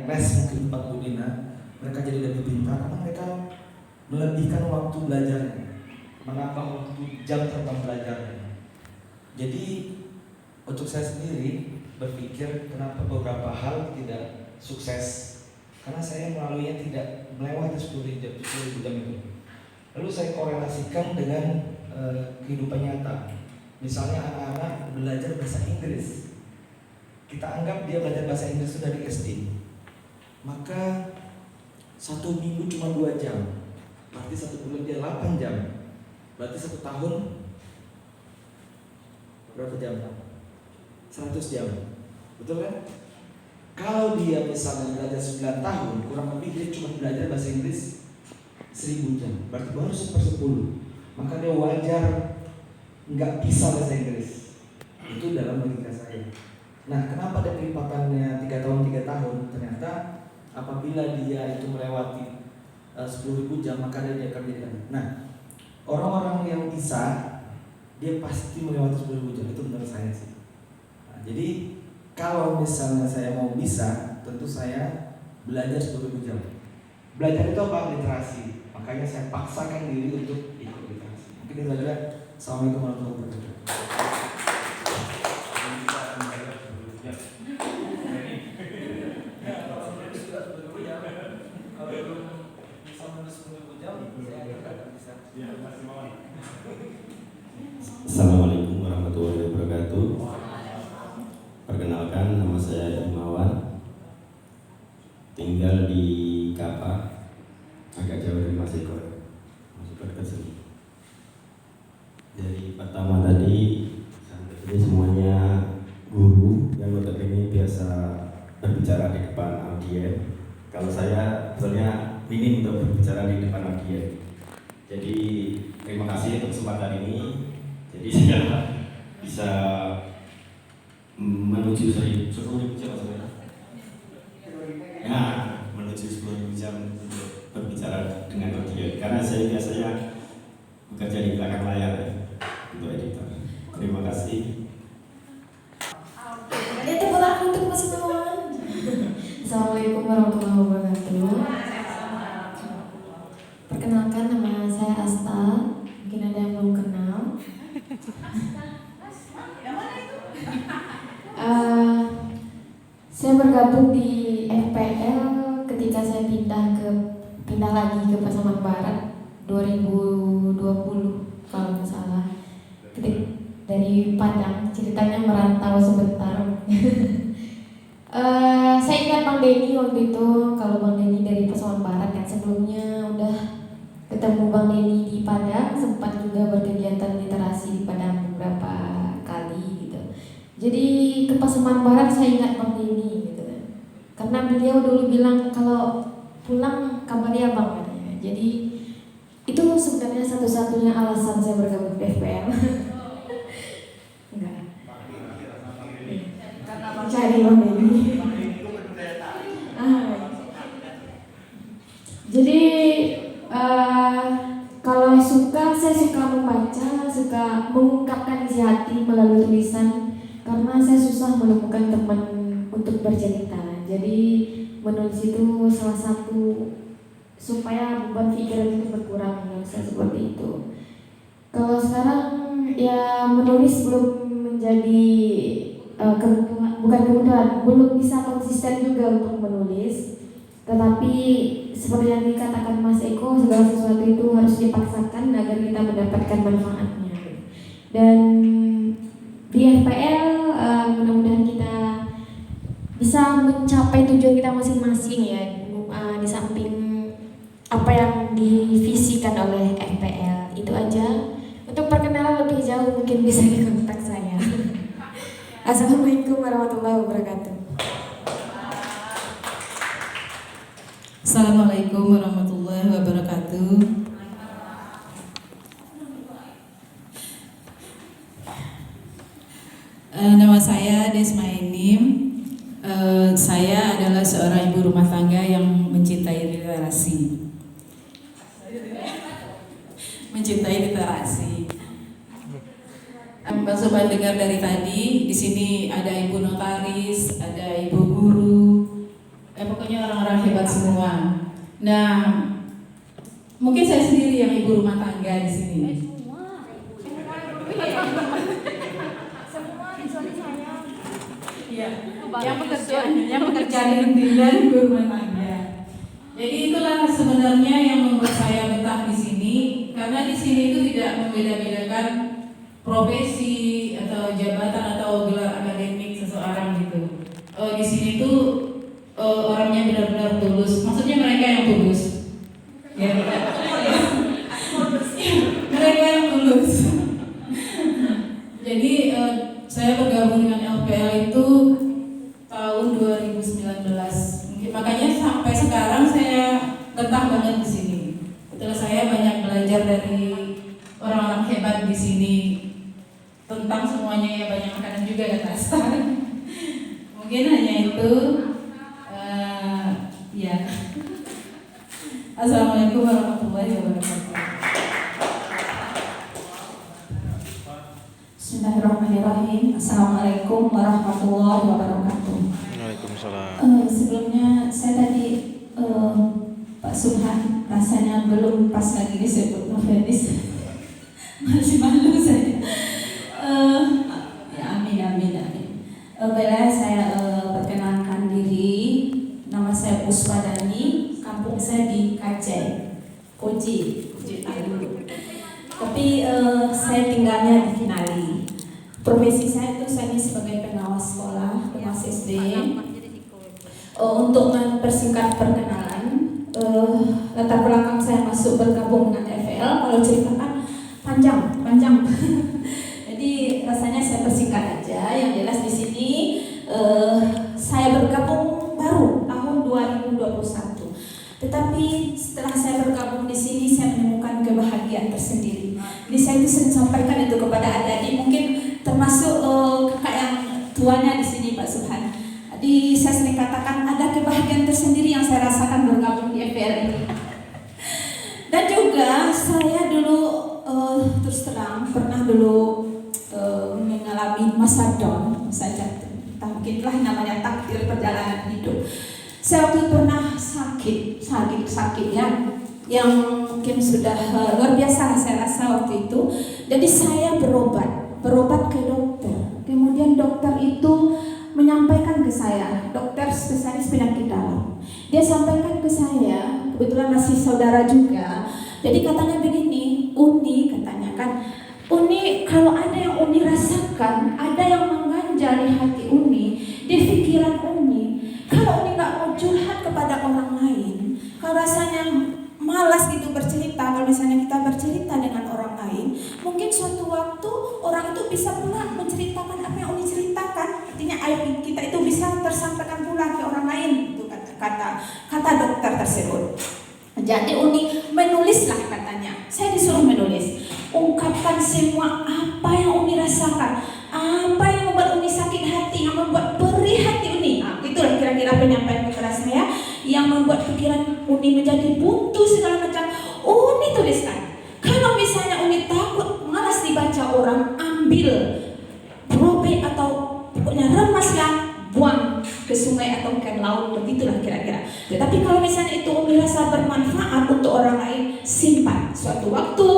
les mungkin tempat Bu Dina, mereka jadi lebih pintar karena mereka melebihkan waktu belajarnya, menambah waktu jam terbang belajarnya. Jadi untuk saya sendiri berpikir kenapa beberapa hal tidak sukses, karena saya melaluinya tidak melewati 10.000 jam itu. Lalu saya korelasikan dengan kehidupan nyata. Misalnya anak-anak belajar bahasa Inggris, kita anggap dia belajar bahasa Inggris itu dari SD, maka 1 minggu cuma 2 jam, berarti 1 bulan dia 8 jam, berarti 1 tahun berapa jam? 100 jam, betul kan? Kalau dia misalnya belajar 9 tahun, kurang lebih dia cuma belajar bahasa Inggris 1000 jam, berarti baru 1/10. Maka dia wajar nggak bisa bahasa Inggris. Itu dalam logika saya. Nah, kenapa ada kelipatannya 3 tahun 3 tahun? Ternyata apabila dia itu melewati 10.000 jam, maka dia akan menjadi. Nah, orang-orang yang bisa, dia pasti melewati 10.000 jam. Itu menurut saya sih. Nah, jadi kalau misalnya saya mau bisa, tentu saya belajar 10.000 jam. Belajar itu apa? Literasi. Makanya saya paksakan diri untuk ikut literasi. Mungkin itu saja. Assalamualaikum warahmatullahi wabarakatuh. Assalamualaikum warahmatullahi wabarakatuh. Perkenalkan, nama saya Imawan, tinggal di Kapa, agak jauh dari Mas Eko ke sini. Dari pertama tadi ini semuanya guru yang notabene biasa berbicara di depan audien. Kalau saya sebenarnya minim untuk berbicara di depan audien. Jadi terima kasih untuk kesempatan ini. Jadi saya bisa menuju 10.000 jam sebenarnya. Nah, menuju 10.000 jam untuk berbicara dengan audien. Karena saya biasanya bekerja di belakang layar untuk editor. Terima kasih. Itu bukan untuk Mas Imawan. Assalamualaikum warahmatullahi wabarakatuh. Perkenalkan, nama saya Asta. Mungkin ada yang belum kenal. Saya bergabung di FPL ketika saya pindah lagi ke Pasaman Barat 2020 kalau nggak salah. Dari Padang, ceritanya merantau sebentar. Saya ingat Bang Denny waktu itu, kalau Bang Denny dari Pasaman Barat kan sebelumnya udah ketemu Bang Denny di Padang, sempat juga berkegiatan literasi di Padang beberapa kali gitu. Jadi ke Pasaman Barat saya ingat Bang Denny gitu kan. Karena beliau dulu bilang kalau pulang kabarnya Bang katanya. Jadi itu sebenarnya satu-satunya alasan saya bergabung di FPL. Enggak. Cari Bang Denny. Jadi kalau saya suka membaca, suka mengungkapkan isi hati melalui tulisan, karena saya susah menemukan teman untuk bercerita. Jadi menulis itu salah satu supaya beban pikiran itu berkurang, menurut saya seperti itu. Kalau sekarang ya menulis belum menjadi bukan kebutuhan, belum bisa konsisten juga untuk menulis. Tetapi seperti yang dikatakan Mas Eko, segala sesuatu itu harus dipaksakan agar kita mendapatkan manfaatnya. Dan di FPL mudah-mudahan kita bisa mencapai tujuan kita masing-masing ya, di samping apa yang divisikan oleh FPL. Itu aja. Untuk perkenalan lebih jauh mungkin bisa dikontak saya. Assalamualaikum warahmatullahi wabarakatuh. Assalamualaikum warahmatullahi wabarakatuh. Nama saya Desmainim. Saya adalah seorang ibu rumah tangga yang mencintai literasi. Mbak Sobat dengar dari tadi, di sini ada ibu notaris, ada ibu guru, pokoknya pokoknya orang-orang hebat semua. Nah, mungkin saya sendiri yang ibu rumah tangga di sini. Iya, yang pekerjaan dan ibu rumah tangga. Jadi itulah sebenarnya yang membuat saya betah di sini, karena di sini itu tidak membeda-bedakan profesi atau jabatan atau gelar akademik seseorang gitu. Di sini tuh orangnya benar-benar tulus. Maksudnya mereka yang tulus. Ya, mereka yang tulus. Jadi saya bergabung dengan LPL itu tahun 2019. Makanya sampai sekarang saya betah banget di sini. Betul, saya banyak belajar dari orang-orang hebat di sini tentang semuanya, ya banyak makanan juga kata Astar. Mungkin hanya itu. Ya. Assalamualaikum warahmatullahi wabarakatuh. Bismillahirrahmanirrahim. Assalamualaikum warahmatullahi wabarakatuh. Waalaikumsalam. Sebelumnya saya tadi Pak Subhan rasanya belum pas lagi disebut Novelis. Masih malu saya. Ya, amin. Baiklah, saya perkenalkan diri. Nama saya Puspa Dani. Kampung saya di Kacai, Koji Talu. Tapi saya tinggalnya di Kinali. Profesi saya itu saya ini sebagai pengawas sekolah, pengawas SD. Untuk mempersingkat perkenalan, latar belakang saya masuk bergabung dengan FL, kalau ceritakan panjang. Jadi rasanya saya persingkat aja. Yang jelas di sini saya bergabung baru tahun 2021. Tetapi setelah saya bergabung di sini, saya menemukan kebahagiaan tersendiri. Jadi saya itu sering sampaikan itu kepada adik-adik, mungkin termasuk kakak yang tuanya di sini, Pak Subhan. Jadi saya sering katakan ada kebahagiaan tersendiri yang saya rasakan bergabung di FPL ini. Dan juga saya dulu terus terang pernah dulu mengalami masa down, masa jatuh. Mungkinlah namanya takdir perjalanan hidup. Saya waktu itu pernah sakit ya, yang mungkin sudah luar biasa saya rasa waktu itu. Jadi saya berobat ke dokter. Kemudian dokter itu menyampaikan ke saya, dokter spesialis penyakit dalam. Dia sampaikan ke saya, kebetulan masih saudara juga. Jadi katanya begini, Uni katanya kan, Uni kalau ada yang Uni rasakan, ada yang mengganjal di hati Uni, di pikiran Uni. Kalau Uni nggak mau curhat kepada orang lain, kalau rasanya malas gitu bercerita, kalau misalnya kita bercerita dengan orang lain, mungkin suatu waktu orang itu bisa pula menceritakan apa yang Uni ceritakan. Artinya aib kita itu bisa tersampaikan pula ke orang lain, itu kata dokter tersebut. Jadi Uni menulislah katanya. Saya disuruh menulis, ungkapkan semua apa yang Uni rasakan, apa yang membuat Uni sakit hati, yang membuat perih hati Uni. Itulah kira-kira penyampaian kepada saya yang membuat pikiran Uni menjadi buntu segala macam. Uni tuliskan. Kalau misalnya Uni takut malas dibaca orang, ambil robek atau pokoknya remaslah, buang ke sungai atau ke laut, begitulah kira-kira. Tetapi kalau misalnya itu Uni rasa bermanfaat untuk orang lain, simpan. Suatu waktu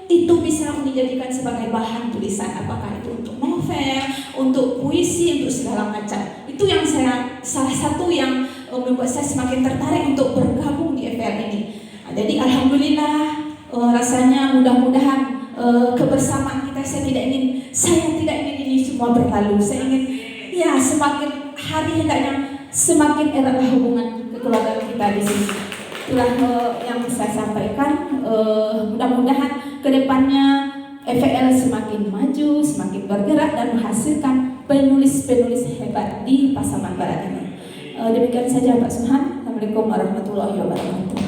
itu bisa Uni jadikan sebagai bahan tulisan, apakah itu untuk novel, untuk puisi, untuk segala macam. Itu yang salah satu yang membuat saya semakin tertarik untuk bergabung di FPL ini. Jadi alhamdulillah, rasanya mudah-mudahan kebersamaan kita, saya tidak ingin ini semua berlalu. Saya ingin ya semakin hari hendaknya semakin eratlah hubungan kekeluargaan kita di sini. Itulah yang saya sampaikan. Mudah-mudahan kedepannya FPL semakin maju, semakin bergerak dan menghasilkan penulis-penulis hebat di Pasaman Barat ini. Demikian saja Pak Subhan. Assalamualaikum warahmatullahi wabarakatuh.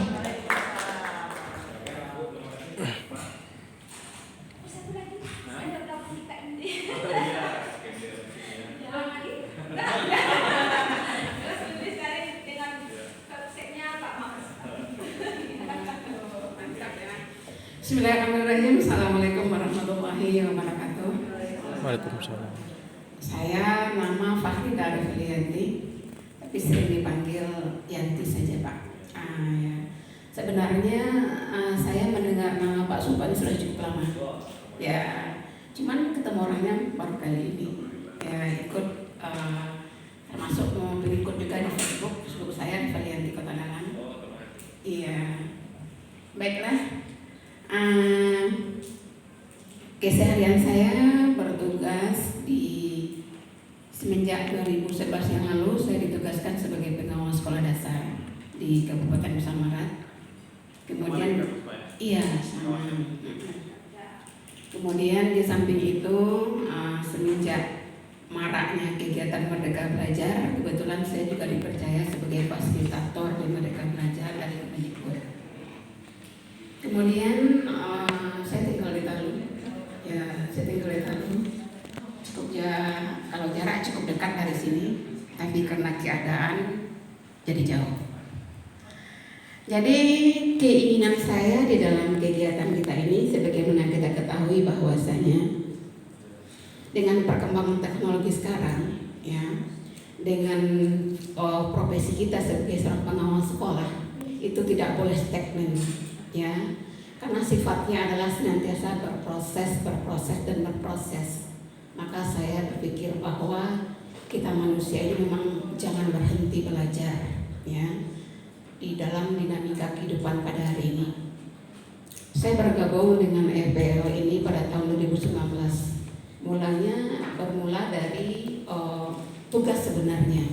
Bismillahirrahmanirrahim. Assalamualaikum warahmatullahi wabarakatuh. Waalaikumsalam. Saya nama Fahrida Riflianti. tapi sering dipanggil Yanti saja Pak. Ya. Sebenarnya saya mendengar nama Pak Supan sudah cukup lama. Ya, cuman ketemu orangnya baru kali ini. Ya, ikut termasuk ikut juga di Facebook saya di Yanti Kota Dalam. Iya, baiklah. Keseharian saya bertugas di semenjak 2011 yang lalu saya ditugaskan sebagai pengawas sekolah dasar di Kabupaten Nusa Marat. Kemudian sama. Kemudian di samping itu semenjak maraknya kegiatan Merdeka Belajar, kebetulan saya juga dipercaya sebagai fasilitator di Merdeka Belajar dari Kemendikbud. Kemudian saya tinggal di Talu. Ya, saya tinggal di Talu. Kalau jarak cukup dekat dari sini, tapi karena keadaan jadi jauh. Jadi keinginan saya di dalam kegiatan kita ini, sebagaimana kita ketahui bahwasanya dengan perkembangan teknologi sekarang, ya, dengan profesi kita sebagai seorang pengawas sekolah itu tidak boleh stagnan, ya, karena sifatnya adalah senantiasa berproses dan berproses. Maka saya berpikir bahwa kita manusia ini memang jangan berhenti belajar, ya, di dalam dinamika kehidupan pada hari ini. Saya bergabung dengan FPL ini pada tahun 2019. Bermula dari tugas sebenarnya.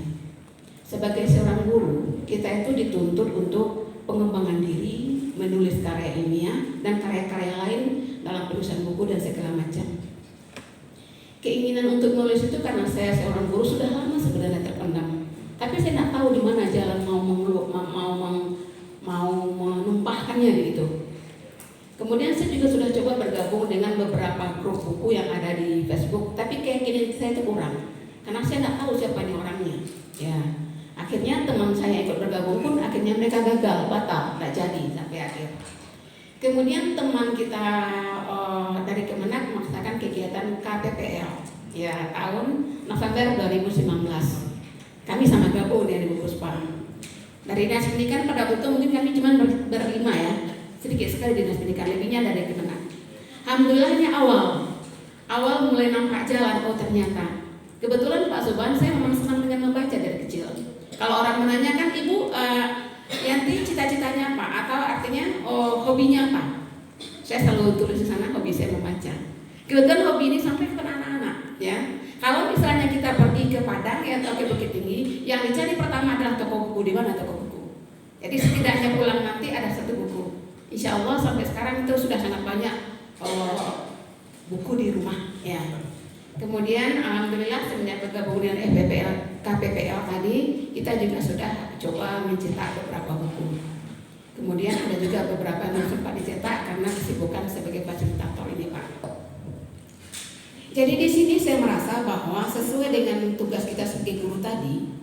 Sebagai seorang guru, kita itu dituntut untuk pengembangan diri, menulis karya ilmiah dan karya-karya lain dalam penulisan buku dan segala macam. Keinginan untuk menulis itu karena saya seorang guru sudah lama sebenarnya terpendam. Tapi saya tidak tahu di mana jalan mau menumpahkannya begitu. Kemudian saya juga sudah coba bergabung dengan beberapa grup buku yang ada di Facebook, tapi keyakinan saya itu kurang, karena saya tidak tahu siapa ini orangnya. Ya, akhirnya teman saya ikut bergabung pun akhirnya mereka gagal, batal, tidak jadi sampai akhir. Kemudian teman kita dari Kemenak memaksakan kegiatan KPPL, ya, tahun November 2019. Kami sama gabung dari Bu Puspa. Dari dinas pendidikan pada waktu itu mungkin kami cuma berlima ya, sedikit sekali dinas pendidikan, lebihnya dari Kemenak. Alhamdulillahnya awal mulai nampak jalan. Oh ternyata kebetulan Pak Suban saya memang senang dengan membaca dari kecil. Kalau orang menanyakan Ibu Yanti cita-citanya apa atau artinya hobinya apa, saya selalu tulis di sana hobi saya membaca. Kebetulan hobi ini sampai kepada anak-anak, ya. Kalau misalnya kita pergi ke Padang ya atau ke Bukit Tinggi, yang dicari pertama adalah toko buku. Di mana toko buku? Jadi setidaknya pulang nanti ada satu buku. Insya Allah sampai sekarang itu sudah sangat banyak buku di rumah, ya. Kemudian alhamdulillah semenjak bergabung dengan KPPL tadi, kita juga sudah coba mencetak beberapa buku. Kemudian ada juga beberapa yang sempat dicetak karena kesibukan sebagai fasilitator ini, Pak. Jadi di sini saya merasa bahwa sesuai dengan tugas kita sebagai guru tadi,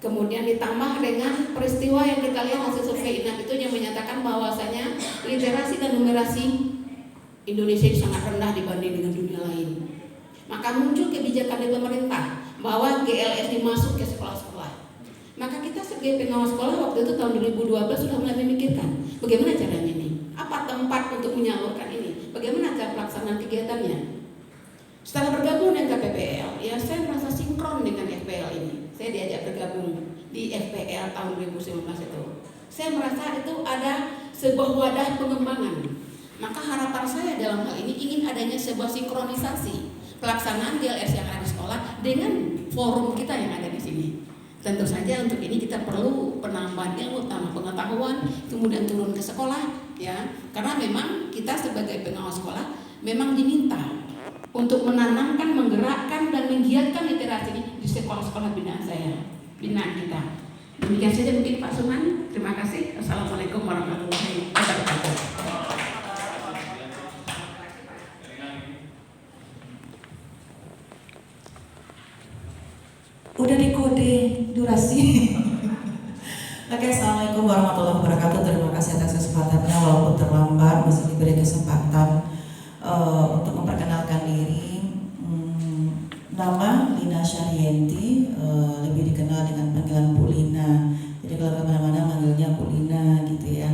kemudian ditambah dengan peristiwa yang kita lihat hasil survei INAP itu yang menyatakan bahwasanya literasi dan numerasi Indonesia sangat rendah dibanding dengan dunia lain. Maka muncul kebijakan dari pemerintah bahwa GLS dimasuk ke sekolah-sekolah. Maka kita sebagai pengawas sekolah waktu itu tahun 2012 sudah mulai memikirkan bagaimana caranya ini, apa tempat untuk menyalurkan ini, bagaimana cara pelaksanaan kegiatannya. Setelah bergabung dengan KPPL, ya saya merasa sinkron dengan FPL ini. Saya diajak bergabung di FPL tahun 2019 itu. Saya merasa itu ada sebuah wadah pengembangan. Maka harapan saya dalam hal ini ingin adanya sebuah sinkronisasi pelaksanaan GLS yang ada di sekolah dengan forum kita yang ada di sini. Tentu saja untuk ini kita perlu penambahan ilmu, tambah pengetahuan, kemudian turun ke sekolah, ya. Karena memang kita sebagai pengawas sekolah memang diminta untuk menanamkan, menggerakkan dan menggiatkan literasi ini di sekolah-sekolah binaan kita. Demikian saja mungkin Pak Suman. Terima kasih. Assalamualaikum warahmatullahi wabarakatuh. Udah dikode durasi. Oke, assalamualaikum warahmatullahi wabarakatuh. Terima kasih atas kesempatannya walaupun terlambat masih diberi kesempatan untuk memperkenalkan diri. Nama Lina Syarienti, lebih dikenal dengan panggilan Bu misalnya Kulina gitu ya.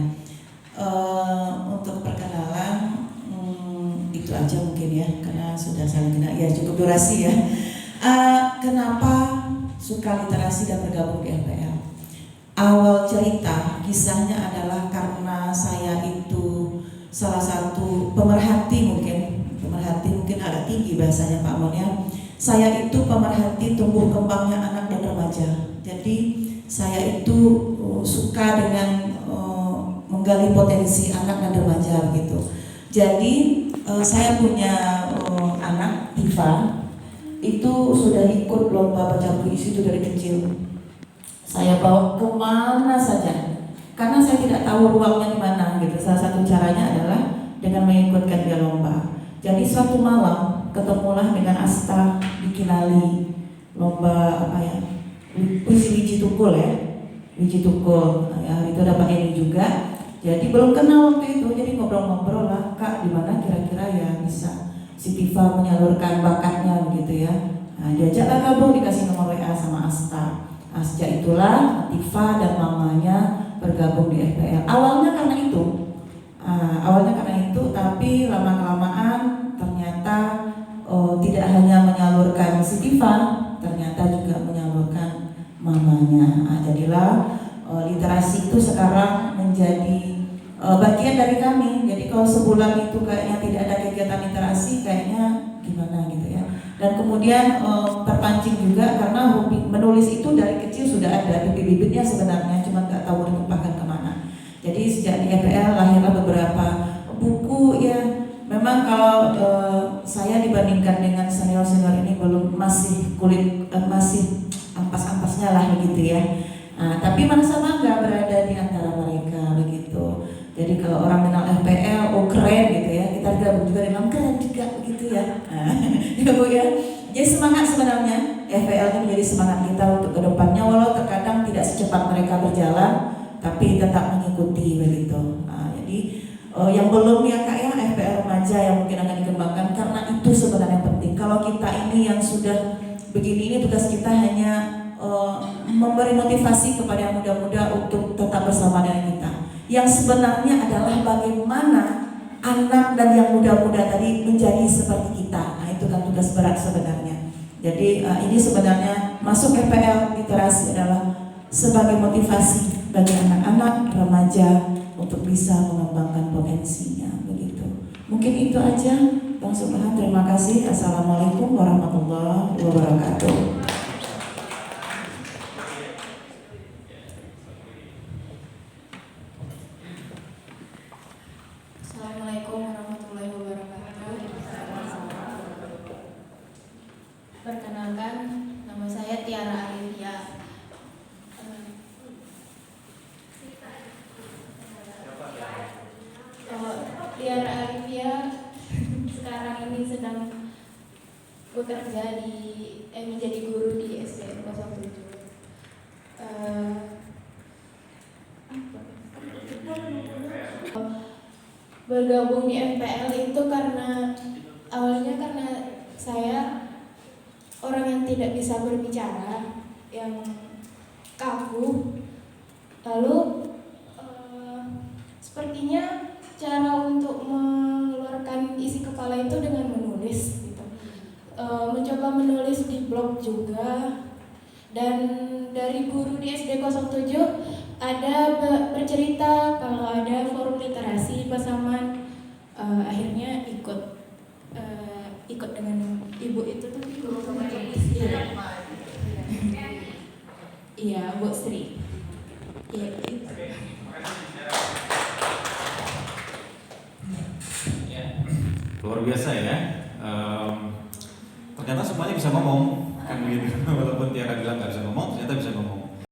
Untuk perkenalan itu aja mungkin ya, karena sudah saling kenal ya, cukup durasi ya. Kenapa suka literasi dan bergabung di FPL? Awal cerita kisahnya adalah karena saya itu salah satu pemerhati mungkin agak tinggi bahasanya Pak Mon ya. Saya itu pemerhati tumbuh kembangnya anak dan remaja. Jadi saya itu suka dengan menggali potensi anak dan remaja begitu. Jadi saya punya anak Tifa, itu sudah ikut lomba baca puisi itu dari kecil. Saya bawa kemana saja, karena saya tidak tahu ruangnya di mana gitu. Salah satu caranya adalah dengan mengikutkan dia lomba. Jadi suatu malam ketemulah dengan Asta di Kinali, lomba apa ya, puisi Wiji Tukul ya, Wiji Tukul. Ya, itu dapat ini juga. Jadi belum kenal waktu itu, jadi ngobrol-ngobrol lah, Kak di mana kira-kira ya bisa si Tifa menyalurkan bakatnya begitu ya. Nah, diajaklah gabung, dikasih nomor WA sama Asta. Nah, sejak itulah Tifa dan mamanya bergabung di FPL. Awalnya karena itu, tapi lama-kelamaan ternyata tidak hanya menyalurkan si Tifa, ternyata juga menyalurkan mamanya. Nah, jadilah literasi itu sekarang menjadi bagian dari kami. Jadi kalau sebulan itu kayaknya tidak ada kegiatan literasi, kayaknya gimana gitu ya. Dan kemudian terpancing juga karena hobi menulis itu dari kecil sudah ada bibit-bibitnya sebenarnya, cuma nggak tahu dikembangkan kemana. Jadi sejak di FPL lahirlah beberapa buku ya. Memang kalau saya dibandingkan dengan senior-senior ini masih kulit masih ampas-ampasnya lah begitu ya. Nah, tapi merasa bangga berada di antara mereka begitu. Jadi kalau orang kenal FPL, oh keren gitu ya. Kita gabung juga dengan keren juga begitu ya. Ya Bu ya. Jadi semangat sebenarnya FPL ini menjadi semangat kita untuk kedepannya. Walau terkadang tidak secepat mereka berjalan, tapi tetap mengikuti begitu. Nah, jadi yang belum ya Kak ya, FPL remaja yang mungkin akan dikembangkan, karena itu sebenarnya penting. Kalau kita ini yang sudah begini, ini tugas kita hanya memberi motivasi kepada yang muda-muda untuk tetap bersama dengan kita. Yang sebenarnya adalah bagaimana anak dan yang muda-muda tadi menjadi seperti kita. Nah, itu kan tugas berat sebenarnya. Jadi ini sebenarnya masuk FPL literasi adalah sebagai motivasi bagi anak-anak remaja untuk bisa mengembangkan potensinya begitu. Mungkin itu aja Bang Subhan, terima kasih. Assalamualaikum warahmatullahi wabarakatuh. Assalamualaikum warahmatullahi wabarakatuh. Perkenalkan, nama saya Tiara Arifia. Tiara Arifia sekarang ini sedang bekerja menjadi guru di SD 07. Bergabung di FPL itu karena awalnya karena saya orang yang tidak bisa berbicara, yang kaku. Lalu sepertinya cara untuk mengeluarkan isi kepala itu dengan menulis gitu. Mencoba menulis di blog juga, dan dari guru di SD 07 ada bercerita kalau ada forum literasi Pasaman. Akhirnya ikut dengan ibu itu tuh iya Bu Sri. Iya itu. Luar biasa ya. Ternyata semuanya bisa ngomong kan begitu. Walaupun Tiara bilang nggak bisa ngomong, ternyata bisa ngomong.